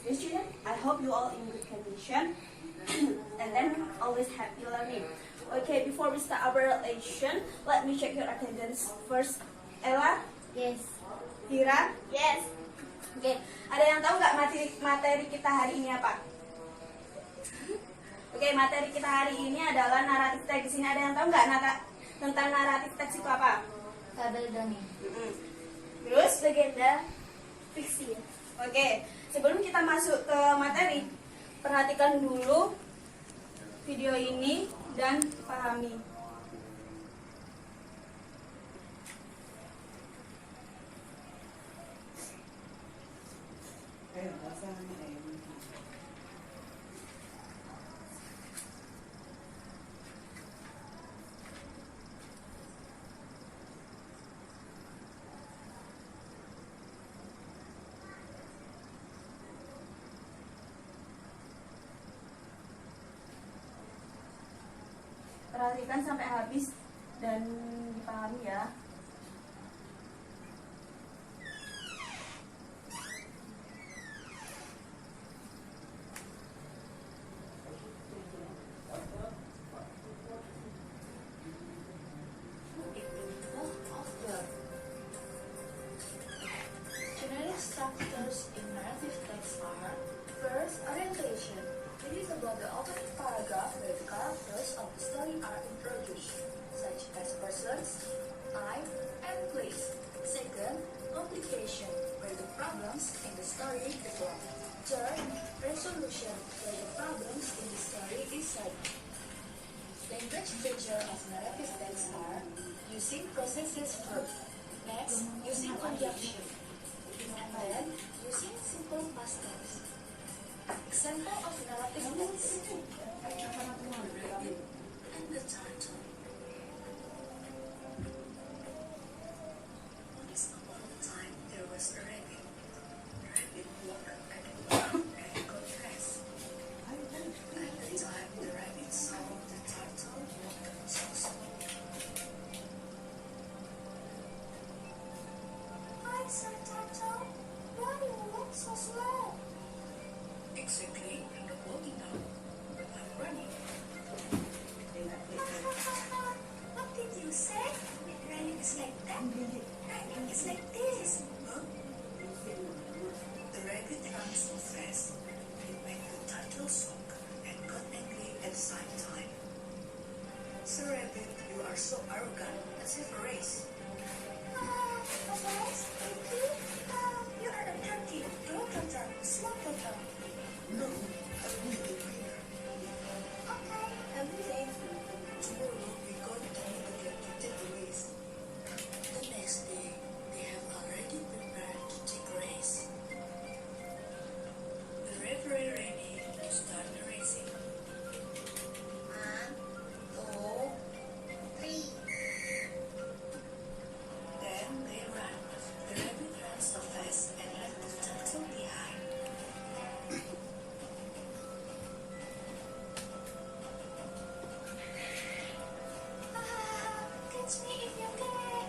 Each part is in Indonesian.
Dear students, I hope you all in good condition and then always happy learning. Okay, before we start our lesson, let me check your attendance first. Ella? Yes. Tira? Yes. Oke, ada yang tahu nggak materi kita hari ini apa? Oke, materi kita hari ini adalah naratif teks. Di sini ada yang tahu nggak tentang naratif teks itu apa? Fabel dongeng. Terus? Legenda. Fiksi. Oke, sebelum kita masuk ke materi, perhatikan dulu video ini dan pahami. Perhatikan sampai habis dan dipahami ya. Generic structures in narrative text are: first, orientation. It is about the opening paragraph where the characters of the story are introduced, such as persons, time, and place. Second, complication, where the problems in the story develop. Third, resolution, where the problems in the story is solved. Language feature of narrative text are: using possessive verb, next, using conjunction, and then using simple past tense. Example of narrative text. And the title. Once upon a time there was a rabbit. The rabbit walked and got dressed. At the time the rabbit saw the turtle walking so slowly. Hi, Sir Turtle. Why do you walk so slow? Exactly, I'm not walking now, but I'm running. What did you say? Running is like that? Running is like this. Huh? The rabbit ran so fast, it made the turtle shock and got angry at the same time. Sir Rabbit, you are so arrogant. Let's have a race. A race? Really? You are a turkey. Grow turtle, small turtle. No, I will be the winner. Okay, I'm ready. Tomorrow we're going to meet again to take the race. The next day, they have already prepared to take a race. The referee ready to start the racing. 1, 2, 3. Then they ran. The rabbit ran so fast and left the turtle behind. Catch me if you can.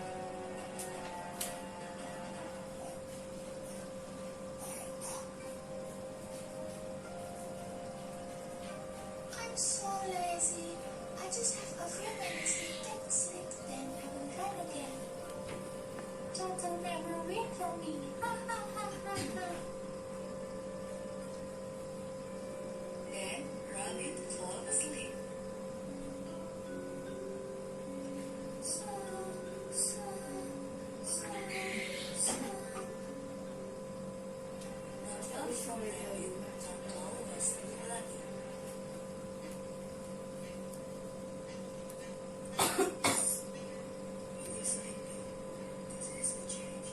I'm so lazy. I just have a few minutes to take a sleep, then I will run again. Turtle never wait for me. Ha ha ha ha ha. Then Rabbit fall asleep. Not from Rabbit, Turtle was running. This is the change.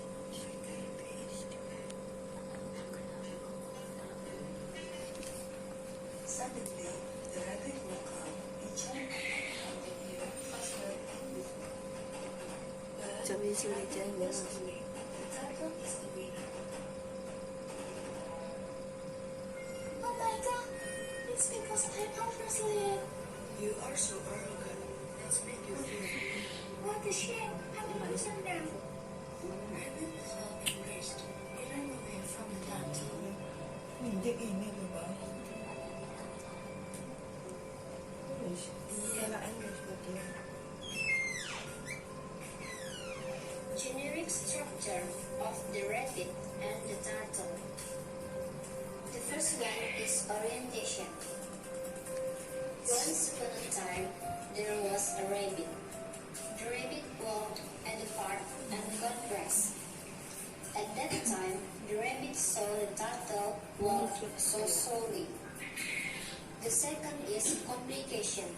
Suddenly, the rabbit woke up. He jumped even faster and quicker. But Coba sulit the jalan. turtle is the winner. Oh my god! It's because I overslept. You are so arrogant. Let's make you feel. What a shame! I'm a loser now. Rabbit felt embraced. He ran away from the turtle. Anjing ini loh bang. Iya lah English betul. Generic structure of the rabbit and the turtle. The first one is orientation. Once upon a time, there was a rabbit. The rabbit walked at the park and got rest. At that time, the rabbit saw the turtle walk so slowly. The second is complication.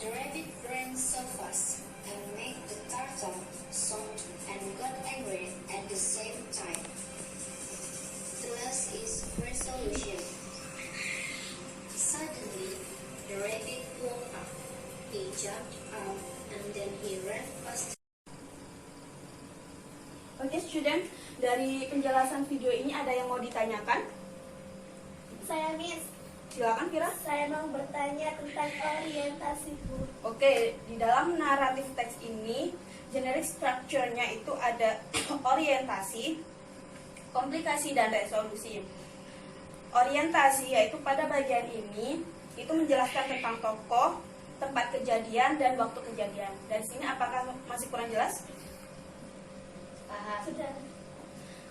The rabbit ran so fast and made the turtle shout and got angry at the same time. The last is resolution. Suddenly, the rabbit woke up. He jumped up and then he ran fast. Oke student, dari penjelasan video ini ada yang mau ditanyakan? Saya Miss, Silakan Kira. saya mau bertanya tentang orientasi Bu. Oke, di dalam naratif teks ini, generic structure-nya itu ada orientasi, komplikasi, dan resolusi. Orientasi yaitu pada bagian ini, itu menjelaskan tentang tokoh, tempat kejadian, dan waktu kejadian. Dari sini apakah masih kurang jelas? Sudah.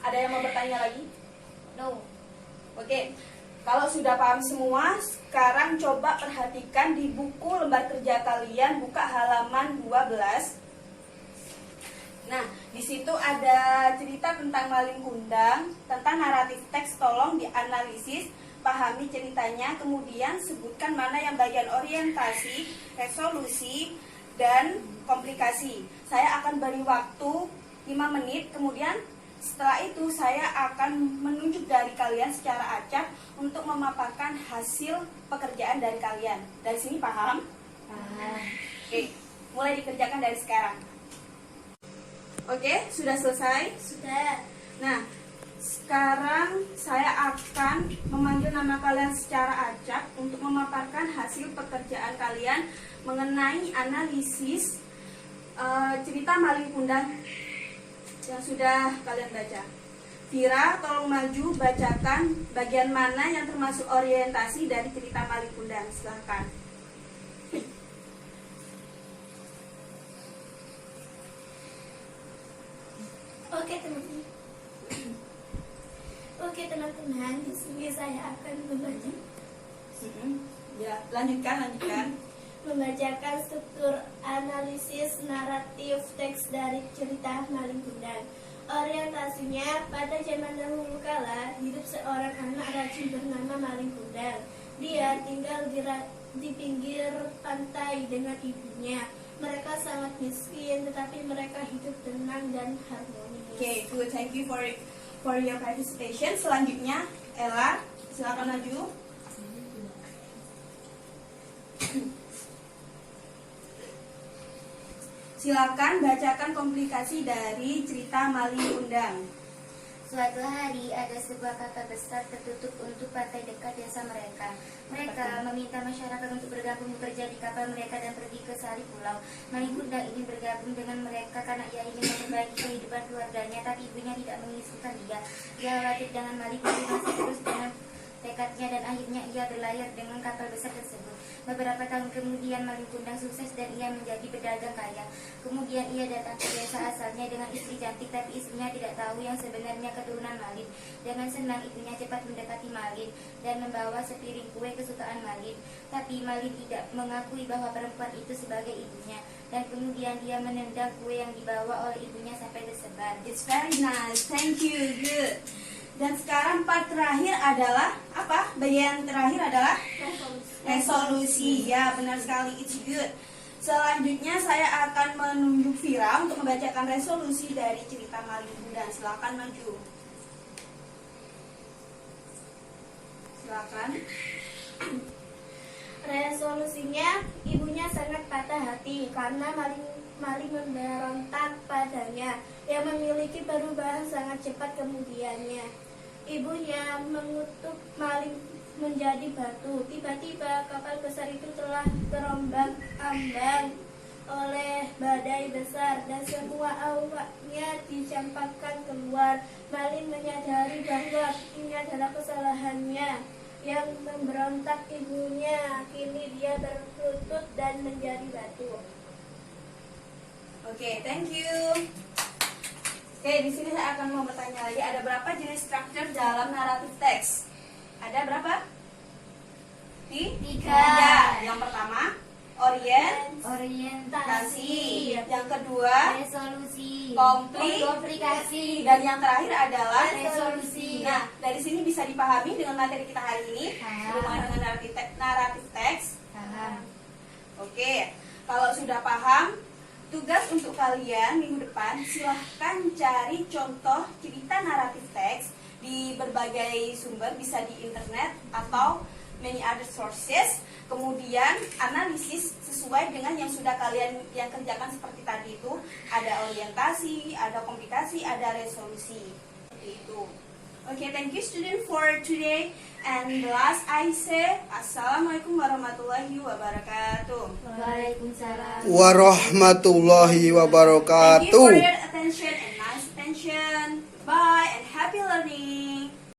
Ada yang mau bertanya lagi? No. Oke, kalau sudah paham semua, sekarang coba perhatikan di buku lembar kerja kalian, buka halaman 12. Nah, di situ ada cerita tentang maling kundang, tentang naratif teks, tolong dianalisis, pahami ceritanya, kemudian sebutkan mana yang bagian orientasi, resolusi, dan komplikasi. Saya akan beri waktu 5 menit, kemudian setelah itu saya akan menunjuk dari kalian secara acak untuk memaparkan hasil pekerjaan dari kalian. Dari sini paham? Paham. Oke, mulai dikerjakan dari sekarang. Oke, sudah selesai? Sudah. Nah, sekarang saya akan memanggil nama kalian secara acak untuk memaparkan hasil pekerjaan kalian mengenai analisis cerita maling kundang yang sudah kalian baca. Vira, tolong maju bacakan bagian mana yang termasuk orientasi dari cerita maling kundang. Silahkan. Oke teman-teman. Oke teman-teman, di sini saya akan Ya, lanjutkan. membacakan struktur analisis naratif teks dari cerita maling kundang. Orientasinya, pada zaman dahulu kala hidup seorang anak rajin bernama Maling Kundang. Dia tinggal di pinggir pantai dengan ibunya. Mereka sangat miskin, tetapi mereka hidup tenang dan harmonis. Oke, good. Thank you for your participation. Selanjutnya, Ella, silakan maju. Silakan bacakan komplikasi dari cerita maling kundang. Suatu hari ada sebuah kapal besar tertutup untuk pantai dekat desa mereka. Mereka meminta masyarakat untuk bergabung bekerja di kapal mereka dan pergi ke sari pulau. Maling kundang ingin bergabung dengan mereka karena ia ingin memperbaiki kehidupan keluarganya, tapi ibunya tidak mengizinkan dia. Dia khawatir dengan maling kundang masih terus dengan tekadnya dan akhirnya ia berlayar dengan kapal besar tersebut. Beberapa tahun kemudian Maling Kundang sukses dan ia menjadi pedagang kaya. Kemudian ia datang ke desa asalnya dengan istri cantik, tapi istrinya tidak tahu yang sebenarnya keturunan Malin. Dengan senang ibunya cepat mendekati Malin dan membawa sepiring kue kesukaan Malin. Tapi Malin tidak mengakui bahwa perempuan itu sebagai ibunya. Dan kemudian dia menendang kue yang dibawa oleh ibunya sampai tersebar. It's very nice. Thank you. Good. Dan sekarang part terakhir adalah apa? Bagian terakhir adalah resolusi. Ya, benar sekali. It's good. Selanjutnya saya akan menunjuk Vira untuk membacakan resolusi dari cerita Maling Kundang. Silakan maju. Silakan. Resolusinya, ibunya sangat patah hati karena maling memberontak padanya. Yang memiliki perubahan sangat cepat kemudiannya. Ibunya mengutuk maling menjadi batu. Tiba-tiba kapal besar itu telah terombang-ambang oleh badai besar dan semua awaknya dicampakkan keluar. Malin menyadari bahwa ini adalah kesalahannya yang memberontak ibunya. Kini dia berlutut dan menjadi batu. Oke, thank you. Oke, di sini saya akan mau bertanya lagi, ada berapa jenis struktur dalam naratif teks? Ada berapa? Tiga. Yang pertama, orientasi. Orientasi, Yang kedua, resolusi, komplikasi. Dan yang terakhir adalah resolusi. Nah, dari sini bisa dipahami dengan materi kita hari ini, Paham. berhubungan dengan naratif teks. Paham. Oke, kalau sudah paham, tugas untuk kalian minggu depan silahkan cari contoh cerita naratif teks di berbagai sumber, bisa di internet atau many other sources. Kemudian analisis sesuai dengan yang sudah kalian yang kerjakan seperti tadi itu, ada orientasi, ada komplikasi, ada resolusi. Seperti itu. Okay, thank you student for today. And last I say, Assalamualaikum warahmatullahi wabarakatuh. Waalaikumsalam. Warahmatullahi Thank you for wabarakatuh. your attention and nice attention. Bye and happy learning.